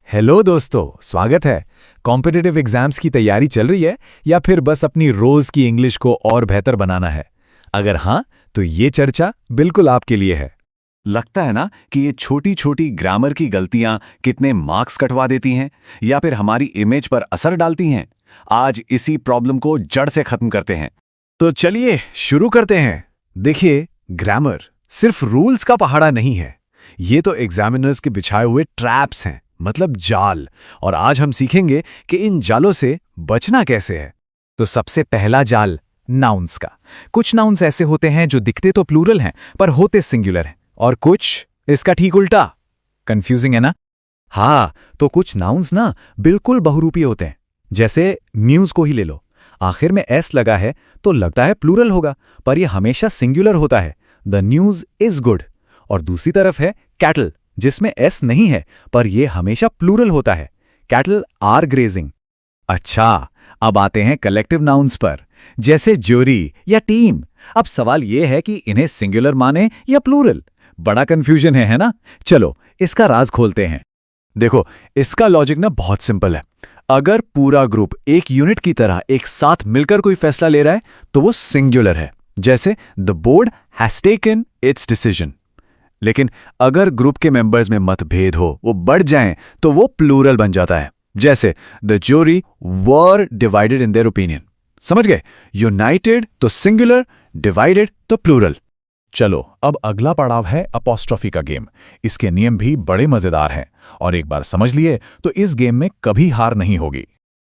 Hello दोस्तों, स्वागत है। कॉम्पिटिटिव एग्जाम्स की तैयारी चल रही है या फिर बस अपनी रोज की इंग्लिश को और बेहतर बनाना है? अगर हाँ, तो ये चर्चा बिल्कुल आपके लिए है। लगता है ना कि ये छोटी छोटी ग्रामर की गलतियां कितने मार्क्स कटवा देती हैं या फिर हमारी इमेज पर असर डालती हैं। आज इसी प्रॉब्लम को जड़ से खत्म करते हैं। तो चलिए शुरू करते हैं। देखिए, ग्रामर सिर्फ रूल्स का पहाड़ा नहीं है, ये तो एग्जामिनर्स के बिछाए हुए ट्रैप्स हैं, मतलब जाल। और आज हम सीखेंगे कि इन जालों से बचना कैसे है। तो सबसे पहला जाल नाउन्स का। कुछ नाउन्स ऐसे होते हैं जो दिखते तो प्लूरल हैं पर होते सिंगुलर हैं, और कुछ इसका ठीक उल्टा। कंफ्यूजिंग है ना? हाँ, तो कुछ नाउन्स ना बिल्कुल बहुरूपी होते हैं। जैसे न्यूज़ को ही ले लो, आखिर में एस लगा है तो लगता है प्लूरल होगा, पर यह हमेशा सिंगुलर होता है। The news is good. और दूसरी तरफ है कैटल, जिसमें एस नहीं है पर यह हमेशा प्लूरल होता है। Cattle are grazing. अच्छा, अब आते हैं कलेक्टिव नाउन्स पर, जैसे ज्यूरी या टीम। अब सवाल यह है कि इन्हें सिंगुलर माने या प्लूरल। बड़ा कंफ्यूजन है ना? चलो इसका राज खोलते हैं। देखो, इसका लॉजिक ना बहुत सिंपल है। अगर पूरा ग्रुप एक यूनिट की तरह एक साथ मिलकर कोई फैसला ले रहा है तो वो सिंगुलर है, जैसे the board has taken it's decision. लेकिन अगर ग्रुप के मेंबर्स में मतभेद हो, वो बढ़ जाएं, तो वो प्लूरल बन जाता है, जैसे the jury were divided in their opinion. समझ गए? यूनाइटेड तो सिंगुलर, डिवाइडेड तो प्लूरल। चलो, अब अगला पड़ाव है अपॉस्ट्रोफी का गेम। इसके नियम भी बड़े मजेदार हैं, और एक बार समझ लिए तो इस गेम में कभी हार नहीं होगी।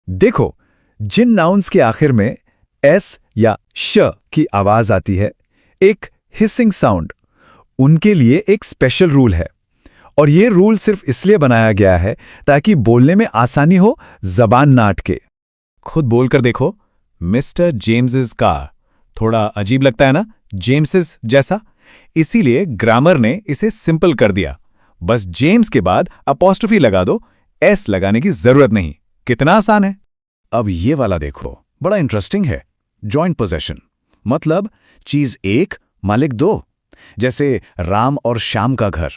देखो, जिन नाउन्स के आखिर में एस या श की आवाज आती है, एक हिसिंग साउंड, उनके लिए एक स्पेशल रूल है। और ये रूल सिर्फ इसलिए बनाया गया है ताकि बोलने में आसानी हो, जबान ना अटके। खुद बोलकर देखो, मिस्टर जेम्स कार। थोड़ा अजीब लगता है ना, जेम्स जैसा? इसीलिए ग्रामर ने इसे सिंपल कर दिया। बस जेम्स के बाद अपॉस्ट्रोफी लगा दो, एस लगाने की जरूरत नहीं। कितना आसान है। अब ये वाला देखो, बड़ा इंटरेस्टिंग है। जॉइंट पोजेशन, मतलब चीज एक, मालिक दो। जैसे राम और श्याम का घर।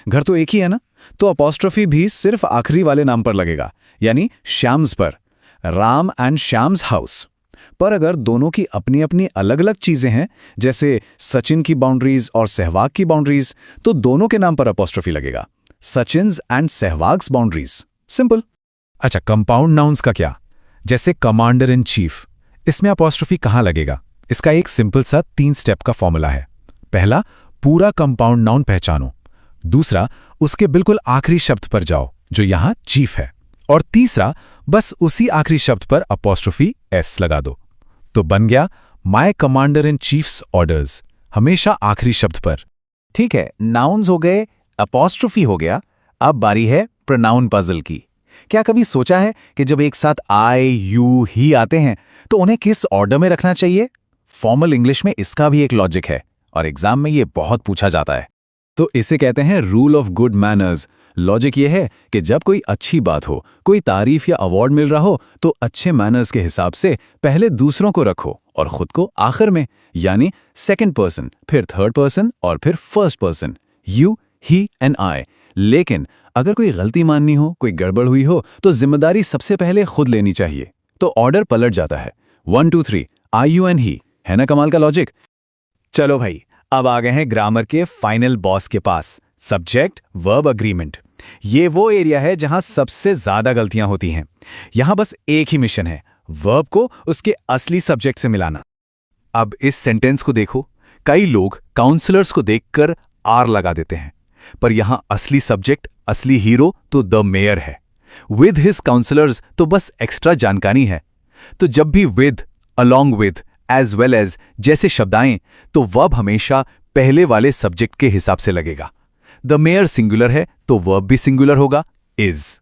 घर तो एक ही है ना, तो अपॉस्ट्रोफी भी सिर्फ आखिरी वाले नाम पर लगेगा, यानी श्याम्स पर। Ram and Shyam's house. पर अगर दोनों की अपनी अपनी अलग अलग चीजें हैं, जैसे सचिन की बाउंड्रीज और सहवाग की बाउंड्रीज, तो दोनों के नाम पर अपॉस्ट्रोफी लगेगा। Sachin's and Sehwag's boundaries. Simple. अच्छा, कंपाउंड नाउन्स का क्या? जैसे कमांडर इन चीफ, इसमें अपॉस्ट्रोफी कहाँ लगेगा? इसका एक सिंपल सा 3 स्टेप का फॉर्मूला है। पहला, पूरा कंपाउंड नाउन पहचानो। दूसरा, उसके बिल्कुल आखिरी शब्द पर जाओ, जो यहां चीफ है। और तीसरा, बस उसी आखिरी शब्द पर अपॉस्ट्रोफी एस लगा दो। तो बन गया my commander in chiefs orders, हमेशा आखिरी शब्द पर। ठीक है, नाउन्स हो गए, अपॉस्ट्रोफी हो गया। अब बारी है प्रोनाउन पजल की। क्या कभी सोचा है कि जब एक साथ आई, यू, ही आते हैं तो उन्हें किस ऑर्डर में रखना चाहिए? फॉर्मल इंग्लिश में इसका भी एक लॉजिक है, और एग्जाम में ये बहुत पूछा जाता है। तो इसे कहते हैं rule of good manners. Logic ये है कि जब कोई अच्छी बात हो, कोई तारीफ या अवार्ड मिल रहा हो, तो अच्छे मैनर्स के हिसाब से पहले दूसरों को रखो और खुद को आखिर में, यानी सेकंड पर्सन, फिर थर्ड पर्सन और फिर first person, you, he and I. लेकिन अगर कोई गलती माननी हो, कोई गड़बड़ हुई हो, तो जिम्मेदारी सबसे पहले खुद लेनी चाहिए। तो ऑर्डर पलट जाता है। 1 2 3, आई, यू एंड ही। है ना कमाल का लॉजिक? चलो भाई, अब आ गए हैं ग्रामर के फाइनल बॉस के पास, सब्जेक्ट वर्ब अग्रीमेंट। ये वो एरिया है जहां सबसे ज्यादा गलतियां होती हैं। यहां बस एक ही मिशन है, वर्ब को उसके असली सब्जेक्ट से मिलाना। अब इस सेंटेंस को देखो, कई लोग काउंसलर्स को देखकर आर लगा देते हैं, पर यहां असली सब्जेक्ट, असली हीरो तो द मेयर है। विद हिज काउंसलर्स तो बस एक्स्ट्रा जानकारी है। तो जब भी with, along with, as well as जैसे शब्द आएं, तो वर्ब हमेशा पहले वाले सब्जेक्ट के हिसाब से लगेगा। द मेयर सिंगुलर है तो वर्ब भी सिंगुलर होगा, इज।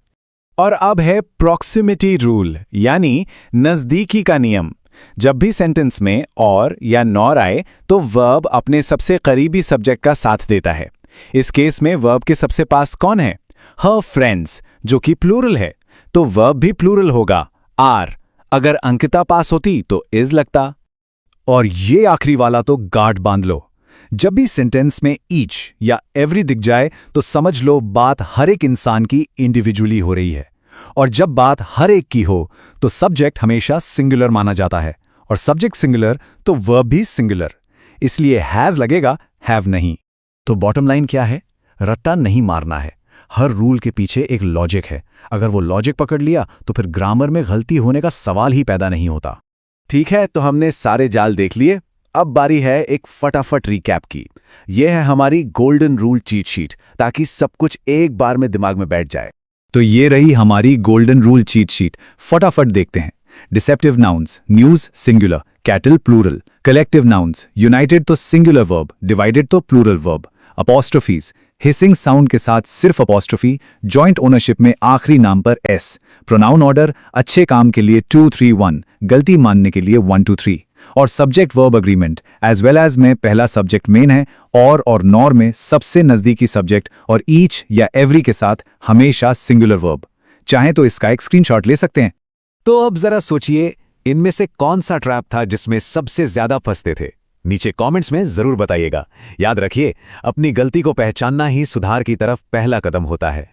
और अब है प्रॉक्सिमिटी रूल, यानी नजदीकी का नियम। जब भी सेंटेंस में और या नॉर आए तो वर्ब अपने सबसे करीबी सब्जेक्ट का साथ देता है। इस केस में वर्ब के सबसे पास कौन है? हर फ्रेंड्स, जो कि प्लूरल है, तो वर्ब भी प्लूरल होगा, आर। अगर अंकिता पास होती तो इज लगता। और ये आखिरी वाला तो गांठ बांध लो। जब भी सेंटेंस में ईच या एवरी दिख जाए तो समझ लो बात हर एक इंसान की इंडिविजुअली हो रही है। और जब बात हर एक की हो तो सब्जेक्ट हमेशा सिंगुलर माना जाता है, और सब्जेक्ट सिंगुलर तो वर्ब भी सिंगुलर, इसलिए हैज लगेगा, हैव नहीं। तो बॉटम लाइन क्या है? रट्टा नहीं मारना है। हर रूल के पीछे एक लॉजिक है। अगर वो लॉजिक पकड़ लिया तो फिर ग्रामर में गलती होने का सवाल ही पैदा नहीं होता। ठीक है, तो हमने सारे जाल देख लिए। अब बारी है एक फटाफट रिकैप की। यह है हमारी गोल्डन रूल चीट शीट, ताकि सब कुछ एक बार में दिमाग में बैठ जाए। तो ये रही हमारी गोल्डन रूल चीट शीट। फटाफट देखते हैं। Deceptive nouns, news singular, cattle plural, collective nouns, united तो सिंगुलर वर्ब, डिवाइडेड तो plural verb, apostrophes, hissing sound के साथ सिर्फ अपॉस्ट्रोफी, जॉइंट ओनरशिप में आखिरी नाम पर एस, प्रोनाउन ऑर्डर अच्छे काम के लिए 2 3 1, गलती मानने के लिए 1 2 3, और subject verb agreement as well as में पहला सब्जेक्ट मेन है, और नॉर में सबसे नजदीकी सब्जेक्ट, और ईच या एवरी के साथ हमेशा सिंगुलर वर्ब। चाहे तो इसका एक स्क्रीनशॉट ले सकते हैं। तो अब जरा सोचिए, इनमें से कौन सा ट्रैप था जिसमें सबसे ज्यादा फंसते थे? नीचे कमेंट्स में जरूर बताइएगा। याद रखिए, अपनी गलती को पहचानना ही सुधार की तरफ पहला कदम होता है।